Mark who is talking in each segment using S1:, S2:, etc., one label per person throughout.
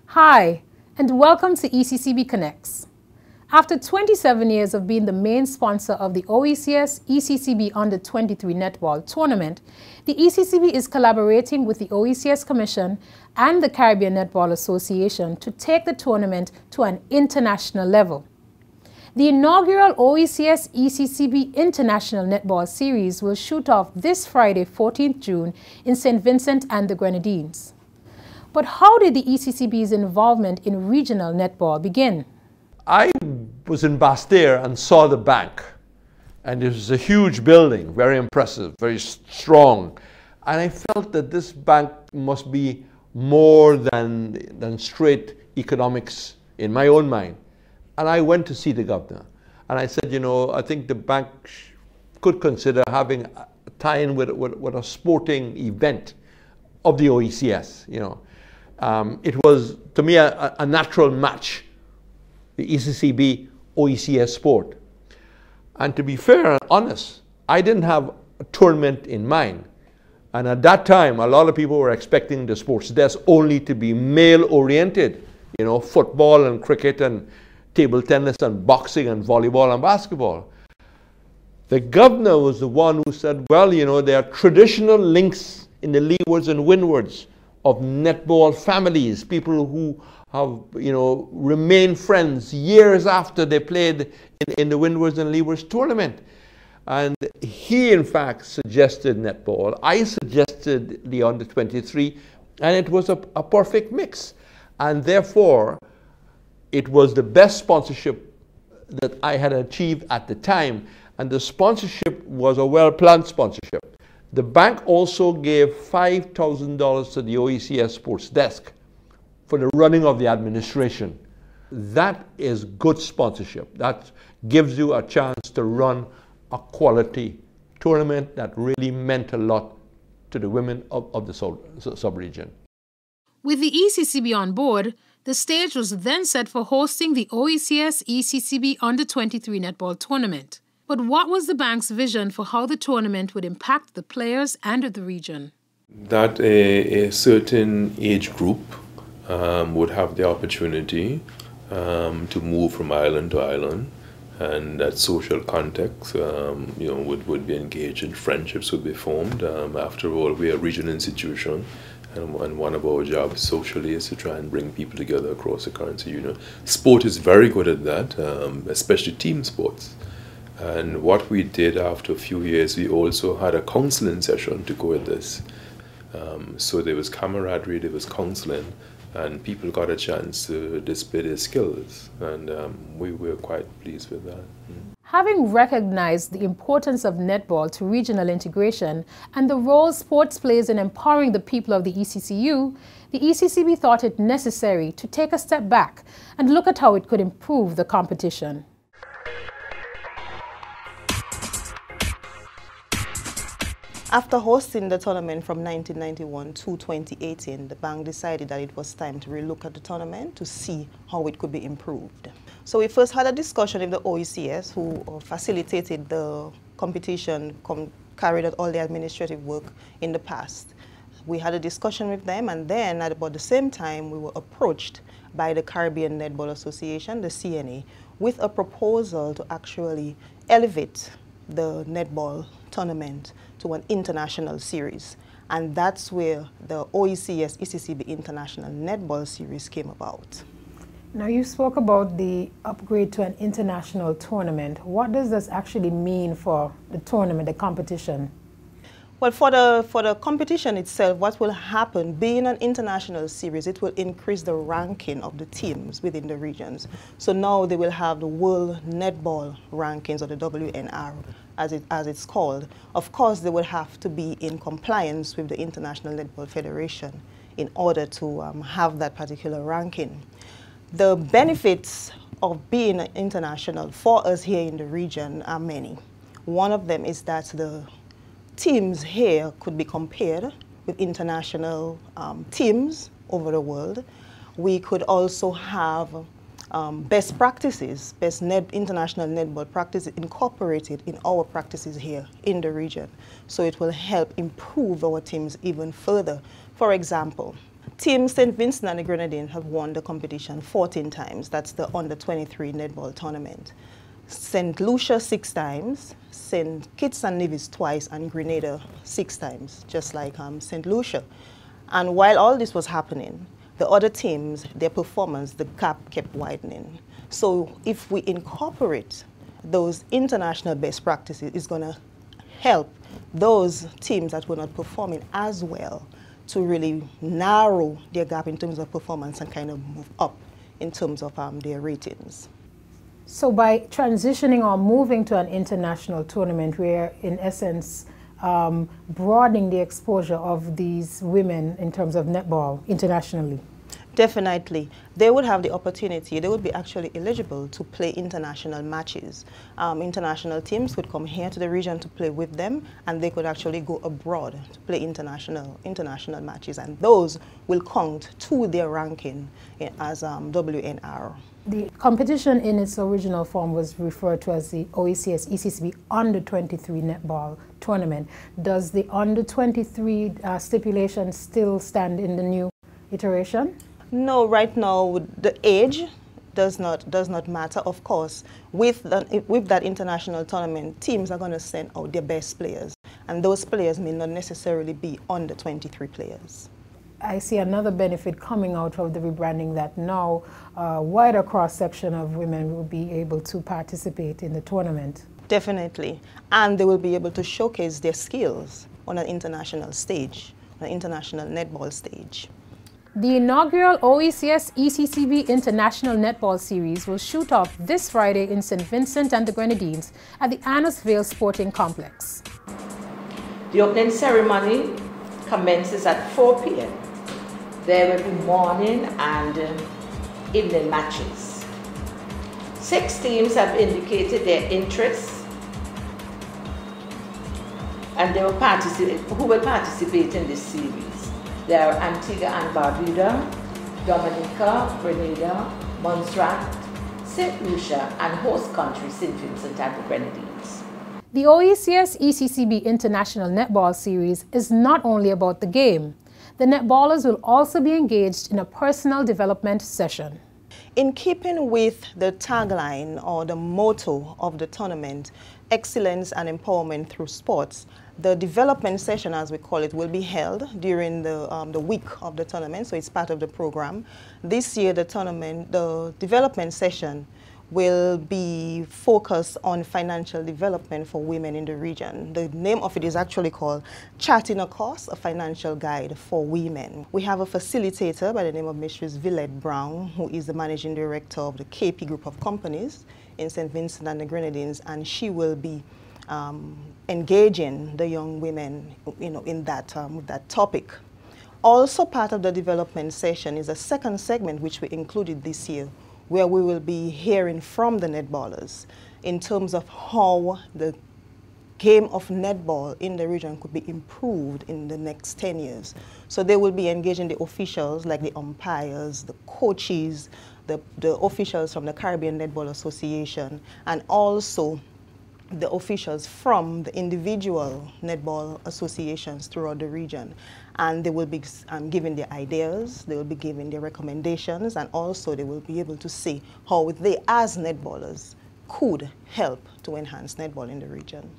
S1: Hi, and welcome to ECCB Connects. After 27 years of being the main sponsor of the OECS ECCB Under-23 Netball Tournament, the ECCB is collaborating with the OECS Commission and the Caribbean Netball Association to take the tournament to an international level. The inaugural OECS ECCB International Netball Series will shoot off this Friday, 14th June in St. Vincent and the Grenadines. But how did the ECCB's involvement in regional netball begin?
S2: I was in Bastille and saw the bank, and it was a huge building, very impressive, very strong, and I felt that this bank must be more than straight economics in my own mind. And I went to see the governor, and I said, you know, I think the bank could consider having a tie-in with a sporting event of the OECS, you know. It was, to me, a natural match, the ECCB OECS sport. And to be fair and honest, I didn't have a tournament in mind. And at that time, a lot of people were expecting the sports desk only to be male-oriented, you know, football and cricket and table tennis and boxing and volleyball and basketball. The governor was the one who said, well, you know, there are traditional links in the leewards and windwards of netball families, people who have, you know, remained friends years after they played in the Windwards and Leewards tournament. And he, in fact, suggested netball. I suggested the under-23, and it was a perfect mix. And therefore, it was the best sponsorship that I had achieved at the time. And the sponsorship was a well-planned sponsorship. The bank also gave $5,000 to the OECS Sports Desk for the running of the administration. That is good sponsorship. That gives you a chance to run a quality tournament that really meant a lot to the women of the sub-region.
S1: With the ECCB on board, the stage was then set for hosting the OECS ECCB Under-23 Netball Tournament. But what was the bank's vision for how the tournament would impact the players and the region?
S3: That a certain age group would have the opportunity to move from island to island, and that social context, you know, would be engaged in friendships would be formed. After all, we are a regional institution, and one of our jobs socially is to try and bring people together across the currency union. Sport is very good at that, especially team sports. And what we did after a few years, we also had a counseling session to go with this. So there was camaraderie, there was counseling, and people got a chance to display their skills, and we were quite pleased with that.
S1: Having recognized the importance of netball to regional integration and the role sports plays in empowering the people of the ECCU, the ECCB thought it necessary to take a step back and look at how it could improve the competition.
S4: After hosting the tournament from 1991 to 2018, the bank decided that it was time to relook at the tournament to see how it could be improved. So we first had a discussion with the OECS, who facilitated the competition, carried out all the administrative work in the past. We had a discussion with them, and then at about the same time, we were approached by the Caribbean Netball Association, the CNA, with a proposal to actually elevate the netball tournament to an international series. And that's where the OECS ECCB International Netball Series came about.
S1: Now, you spoke about the upgrade to an international tournament. What does this actually mean for the tournament, the competition?
S4: Well, for the competition itself, what will happen, being an international series, it will increase the ranking of the teams within the regions. So now they will have the World Netball Rankings, or the WNR, as it's called. Of course, they will have to be in compliance with the International Netball Federation in order to have that particular ranking. The benefits of being international for us here in the region are many. One of them is that the teams here could be compared with international teams over the world. We could also have best practices, international netball practices incorporated in our practices here in the region. So it will help improve our teams even further. For example, Team St. Vincent and the Grenadines have won the competition 14 times. That's the under-23 netball tournament. St. Lucia 6 times, St. Kitts and Nevis twice, and Grenada 6 times, just like St. Lucia. And while all this was happening, the other teams, their performance, the gap kept widening. So if we incorporate those international best practices, it's going to help those teams that were not performing as well to really narrow their gap in terms of performance and kind of move up in terms of their ratings.
S1: So by transitioning or moving to an international tournament, we're in essence broadening the exposure of these women in terms of netball internationally.
S4: Definitely. They would have the opportunity, they would be actually eligible to play international matches. International teams would come here to the region to play with them, and they could actually go abroad to play international matches, and those will count to their ranking as WNR.
S1: The competition in its original form was referred to as the OECS ECCB Under-23 Netball Tournament. Does the Under-23 stipulation still stand in the new iteration?
S4: No, right now the age does not matter. Of course, with that international tournament, teams are going to send out their best players, and those players may not necessarily be under 23 players.
S1: I see another benefit coming out of the rebranding, that now a wider cross-section of women will be able to participate in the tournament.
S4: Definitely, and they will be able to showcase their skills on an international stage, an international netball stage.
S1: The inaugural OECS ECCB International Netball Series will shoot off this Friday in St. Vincent and the Grenadines at the Annis Vale Sporting Complex.
S5: The opening ceremony commences at 4 p.m. There will be morning and evening matches. 6 teams have indicated their interest, and who will participate in this series. There are Antigua and Barbuda, Dominica, Grenada, Montserrat, St. Lucia, and host country St. Vincent and the Grenadines.
S1: The OECS ECCB International Netball Series is not only about the game. The netballers will also be engaged in a personal development session.
S4: In keeping with the tagline or the motto of the tournament, excellence and empowerment through sports, the development session, as we call it, will be held during the week of the tournament, so it's part of the program. This year, the development session will be focused on financial development for women in the region. The name of it is actually called Charting a Course, a Financial Guide for Women. We have a facilitator by the name of Mrs. Villette Brown, who is the Managing Director of the KP Group of Companies in St. Vincent and the Grenadines, and she will be engaging the young women, in that with that topic. Also part of the development session is a second segment which we included this year, where we will be hearing from the netballers in terms of how the game of netball in the region could be improved in the next 10 years. So they will be engaging the officials like the umpires, the coaches, the officials from the Caribbean Netball Association, and also the officials from the individual netball associations throughout the region. And they will be giving their ideas, they will be giving their recommendations, and also they will be able to see how they, as netballers, could help to enhance netball in the region.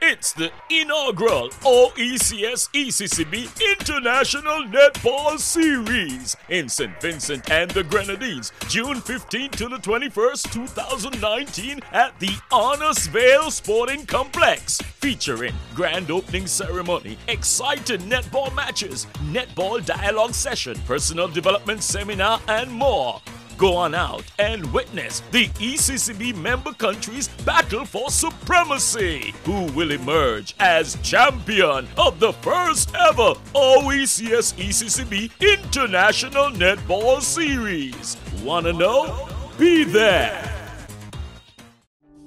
S6: It's the inaugural OECS ECCB International Netball Series in St. Vincent and the Grenadines, June 15 to the 21st, 2019 at the Annis Vale Sporting Complex, featuring grand opening ceremony, exciting netball matches, netball dialogue session, personal development seminar, and more. Go on out and witness the ECCB member countries battle for supremacy. Who will emerge as champion of the first ever OECS ECCB International Netball Series? Wanna know? Be there!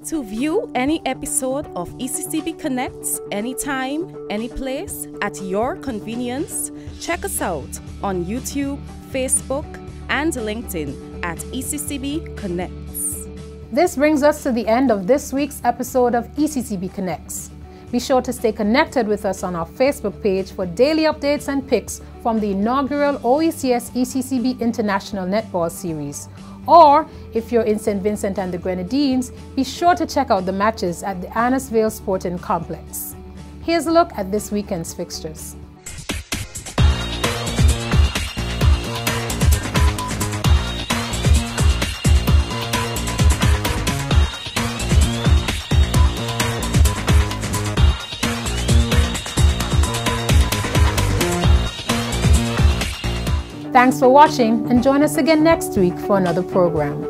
S7: To view any episode of ECCB Connects anytime, anyplace, at your convenience, check us out on YouTube, Facebook, and LinkedIn at ECCB Connects.
S1: This brings us to the end of this week's episode of ECCB Connects. Be sure to stay connected with us on our Facebook page for daily updates and pics from the inaugural OECS ECCB International Netball Series. Or, if you're in St. Vincent and the Grenadines, be sure to check out the matches at the Annisvale Sporting Complex. Here's a look at this weekend's fixtures. Thanks for watching, and join us again next week for another program.